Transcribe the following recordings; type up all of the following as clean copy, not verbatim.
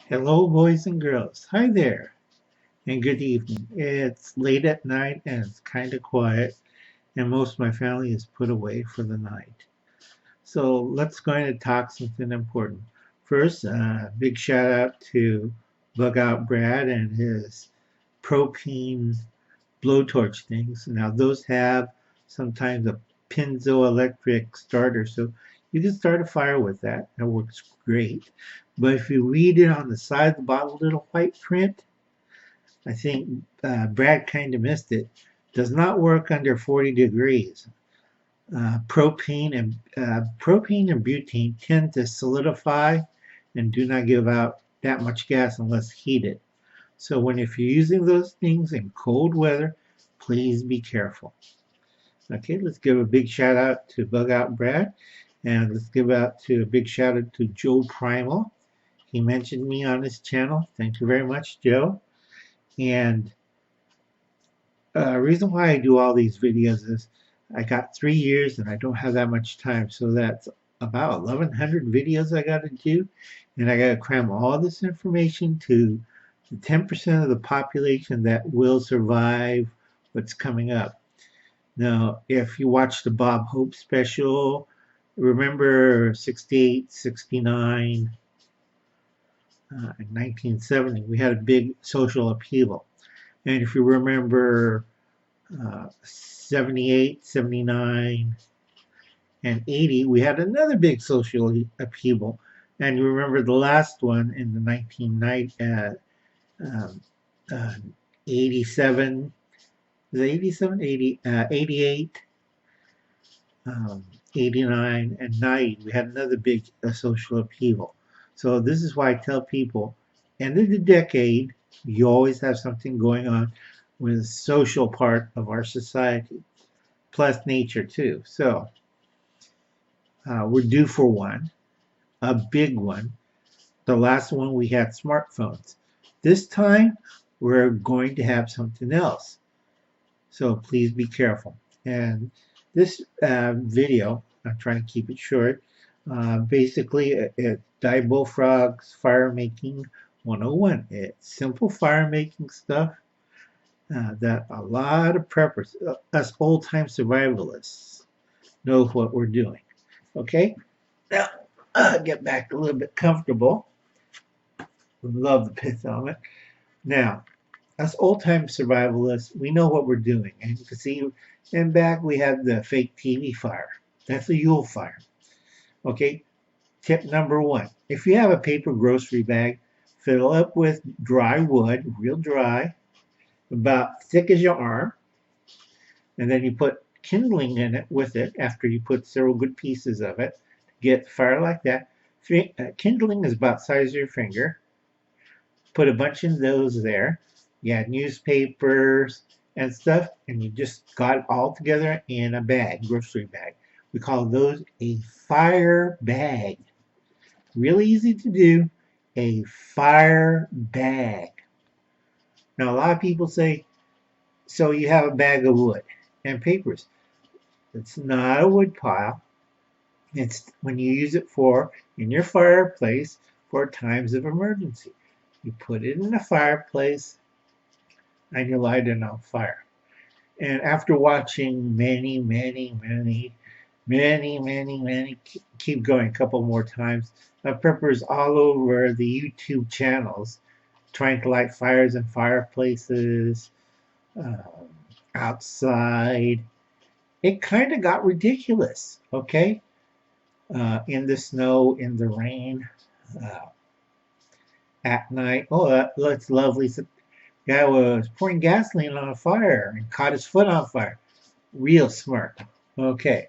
Hello, boys and girls. Hi there, and good evening. It's late at night and it's kind of quiet, and most of my family is put away for the night. So let's go ahead and talk something important. First, big shout out to Bug Out Brad and his propane blowtorch things. Now, those have sometimes a piezoelectric starter, so you can start a fire with that. That works great. But if you read it on the side of the bottle, little white print, I think Brad kind of missed it. Does not work under 40 degrees. Propane and butane tend to solidify and do not give out that much gas unless heated. So if you're using those things in cold weather, please be careful. Okay, let's give a big shout out to Bug Out Brad, and let's give out to a big shout out to Joe Primal. He mentioned me on his channel. Thank you very much, Joe. And reason why I do all these videos is I got 3 years and I don't have that much time, so that's about 1,100 videos I got to do, and I got to cram all this information to the 10% of the population that will survive what's coming up. Now, if you watch the Bob Hope special, remember 68, 69, in 1970, we had a big social upheaval. And if you remember 78, 79, and 80, we had another big social upheaval. And you remember the last one in the 1990, um, uh, 87, was it 87, 80, 88, 89, and 90. We had another big social upheaval. So this is why I tell people, end of the decade, you always have something going on with the social part of our society, plus nature too. So we're due for one, a big one. The last one we had smartphones. This time we're going to have something else. So please be careful. And this video, I'm trying to keep it short, basically it's Diebulfrog's Fire Making 101. It's simple fire making stuff that a lot of preppers, us old-time survivalists, know what we're doing. Okay? Now, get back a little bit comfortable. Love the pith element. Now, us old-time survivalists, we know what we're doing. And you can see in back we have the fake TV fire. That's a Yule fire. Okay, tip number one. If you have a paper grocery bag, fill up with dry wood, real dry, about thick as your arm, and then you put kindling in it with it after you put several good pieces of it. Get fire like that. Kindling is about the size of your finger. Put a bunch of those there. You had newspapers and stuff, and you just got it all together in a bag, grocery bag. We call those a fire bag. Really easy to do, a fire bag. Now, a lot of people say, so you have a bag of wood and papers. It's not a wood pile. It's when you use it for in your fireplace for times of emergency. You put it in the fireplace and you light it on fire. And after watching many, keep going a couple more times, preppers all over the YouTube channels trying to light fires in fireplaces, uh, outside. It kind of got ridiculous, okay? In the snow, in the rain, uh, at night. Oh, that's lovely. So, guy was pouring gasoline on a fire and caught his foot on fire. Real smart. Okay,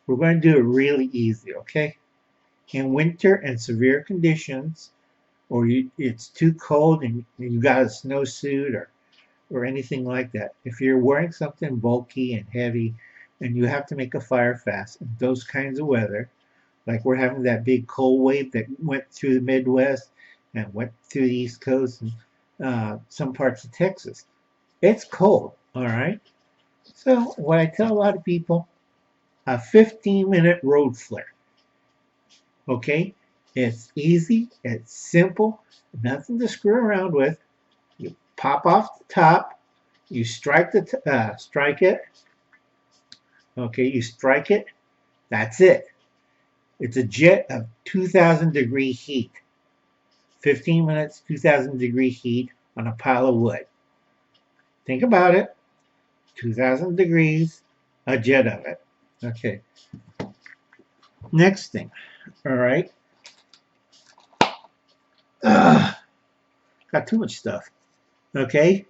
we're going to do it really easy, okay? In winter and severe conditions, or it's too cold and you got a snowsuit or anything like that. If you're wearing something bulky and heavy and you have to make a fire fast in those kinds of weather, like we're having that big cold wave that went through the Midwest and went through the East Coast and some parts of Texas. It's cold, all right? So what I tell a lot of people, a 15-minute road flare, okay? It's easy, it's simple, nothing to screw around with. You pop off the top, you strike it. Okay, you strike it. That's it. It's a jet of 2,000 degree heat. 15 minutes, 2,000 degree heat on a pile of wood. Think about it. 2,000 degrees, a jet of it. Okay. Next thing. All right. Ugh, got too much stuff. Okay.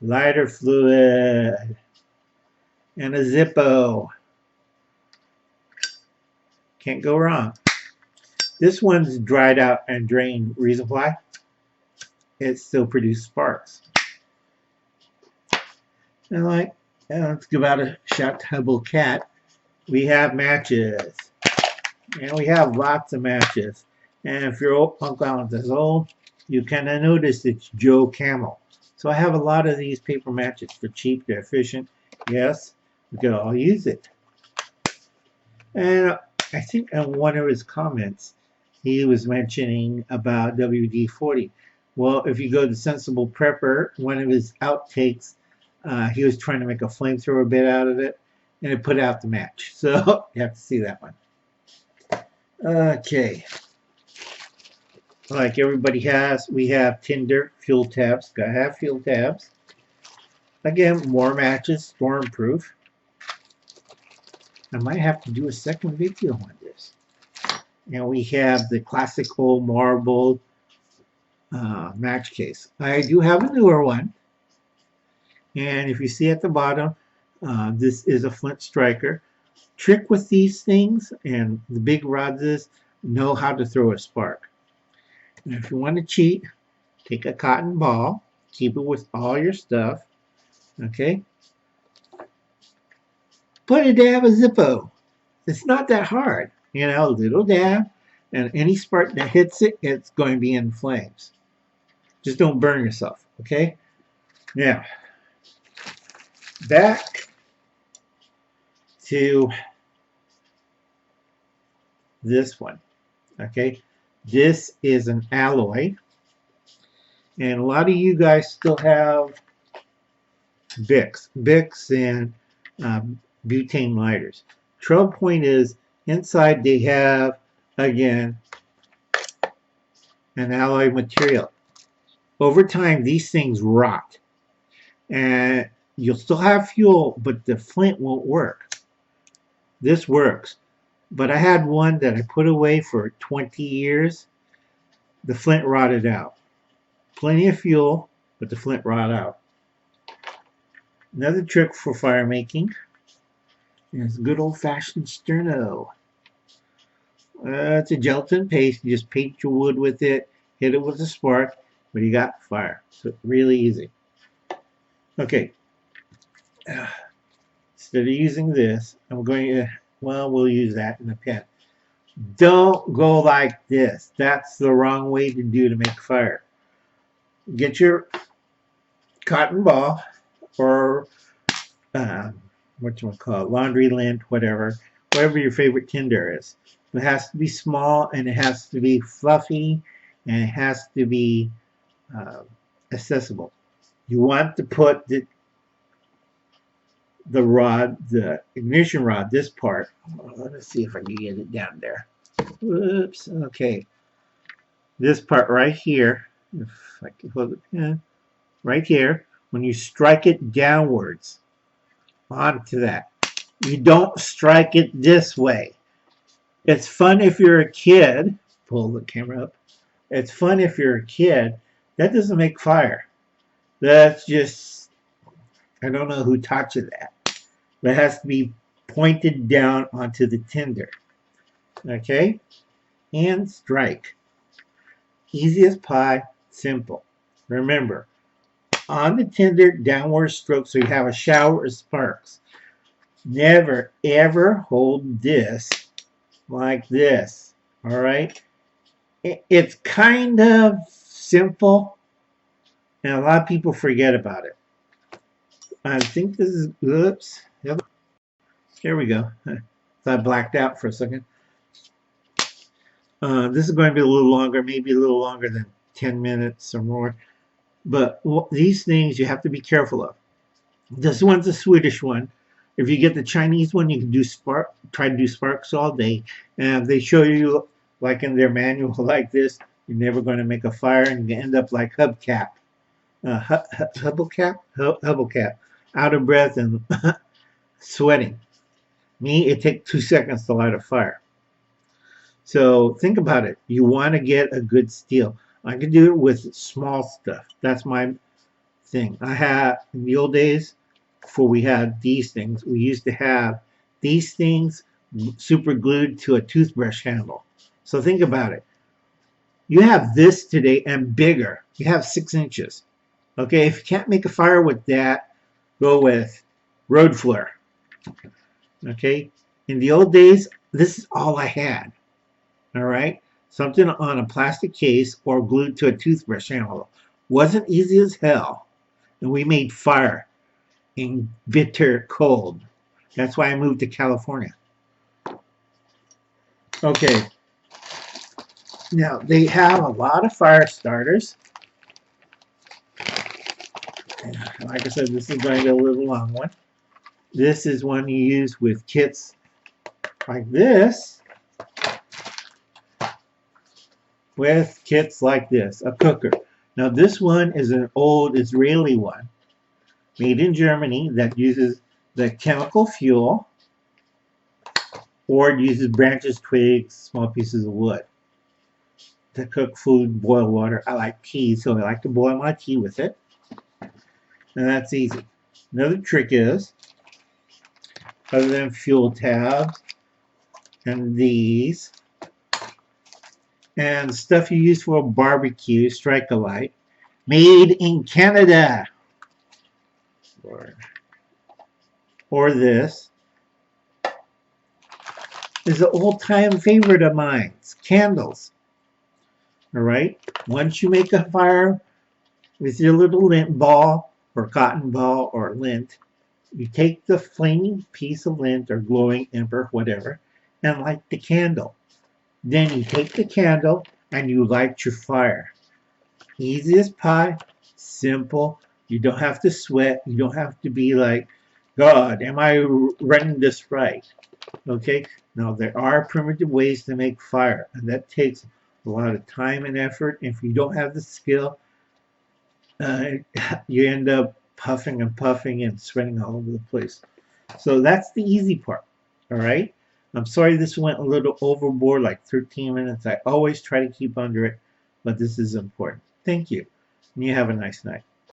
Lighter fluid and a Zippo. Can't go wrong. This one's dried out and drained. Reason why? It still produces sparks. And let's give out a shout to Hubble Cat. We have matches. And we have lots of matches. And if your Uncle Alan is old, you kind of notice it's Joe Camel. So I have a lot of these paper matches. They're cheap, they're efficient. Yes, we could all use it. And I think in one of his comments, he was mentioning about WD-40. Well, if you go to Sensible Prepper, one of his outtakes, he was trying to make a flamethrower bit out of it, and it put out the match. So you have to see that one. Okay. Like everybody has, we have tinder, fuel tabs. Gotta have fuel tabs. Again, more matches, stormproof. I might have to do a second video on this. And we have the classic old marble match case. I do have a newer one. And if you see at the bottom, this is a flint striker. Trick with these things and the big rods is know how to throw a spark. And if you want to cheat, take a cotton ball, keep it with all your stuff, okay? Put a dab of Zippo. It's not that hard. You know, a little dab, and any spark that hits it, it's going to be in flames. Just don't burn yourself, okay? Now, back to this one, okay? This is an alloy, and a lot of you guys still have Bics and butane lighters. Trouble point is, inside they have, again, an alloy material. Over time, these things rot, and you'll still have fuel, but the flint won't work. This works. But I had one that I put away for 20 years. The flint rotted out. Plenty of fuel, but the flint rotted out. Another trick for fire making is good old-fashioned sterno. It's a gelatin paste. You just paint your wood with it, hit it with a spark, but you got fire. So really easy. Okay. Instead of using this, I'm going to, well, we'll use that in a pen. Don't go like this. That's the wrong way to do to make fire. Get your cotton ball or what you want to call it, laundry lint, whatever your favorite tinder is. It has to be small, and it has to be fluffy, and it has to be accessible. You want to put the rod, the ignition rod, this part. Let's see if I can get it down there. Whoops. Okay. This part right here, if I can hold it, yeah, right here, when you strike it downwards onto that, you don't strike it this way. It's fun if you're a kid. Pull the camera up. It's fun if you're a kid. That doesn't make fire. That's just, I don't know who taught you that. But it has to be pointed down onto the tinder. Okay? And strike. Easy as pie, simple. Remember, on the tinder, downward stroke so you have a shower of sparks. Never, ever hold this like this. All right? It's kind of simple, and a lot of people forget about it. I think this is, oops. There we go. So I blacked out for a second. This is going to be a little longer, maybe a little longer than 10 minutes or more. But these things you have to be careful of. This one's a Swedish one. If you get the Chinese one, you can do try to do sparks all day. And if they show you, like in their manual like this, you're never going to make a fire and you end up like Hubcap. Hubcap. Out of breath and sweating. Me, it takes 2 seconds to light a fire. So think about it. You want to get a good steel. I can do it with small stuff. That's my thing. I had, in the old days, before we had these things, we used to have these things super glued to a toothbrush handle. So think about it. You have this today and bigger. You have 6 inches. Okay, if you can't make a fire with that, go with road flare. Okay, in the old days, this is all I had. All right, something on a plastic case or glued to a toothbrush handle. Wasn't easy as hell. And we made fire in bitter cold. That's why I moved to California. Okay. Now, they have a lot of fire starters. Like I said, this is going to be a little long one. This is one you use with kits like this. With kits like this, a cooker. Now, this one is an old Israeli one made in Germany that uses the chemical fuel or it uses branches, twigs, small pieces of wood to cook food, boil water. I like tea, so I like to boil my tea with it. And that's easy. Another trick is, other than fuel tabs and these, and stuff you use for a barbecue, strike a light, made in Canada. Or this is an old-time favorite of mine. It's candles. All right. Once you make a fire with your little lint ball or cotton ball or lint, you take the flaming piece of lint or glowing ember, whatever, and light the candle. Then you take the candle and you light your fire. Easy as pie, simple. You don't have to sweat. You don't have to be like, God, am I running this right? Okay? Now, there are primitive ways to make fire, and that takes a lot of time and effort. If you don't have the skill, you end up puffing and sweating all over the place. So that's the easy part. All right? I'm sorry this went a little overboard, like 13 minutes. I always try to keep under it, but this is important. Thank you. And you have a nice night.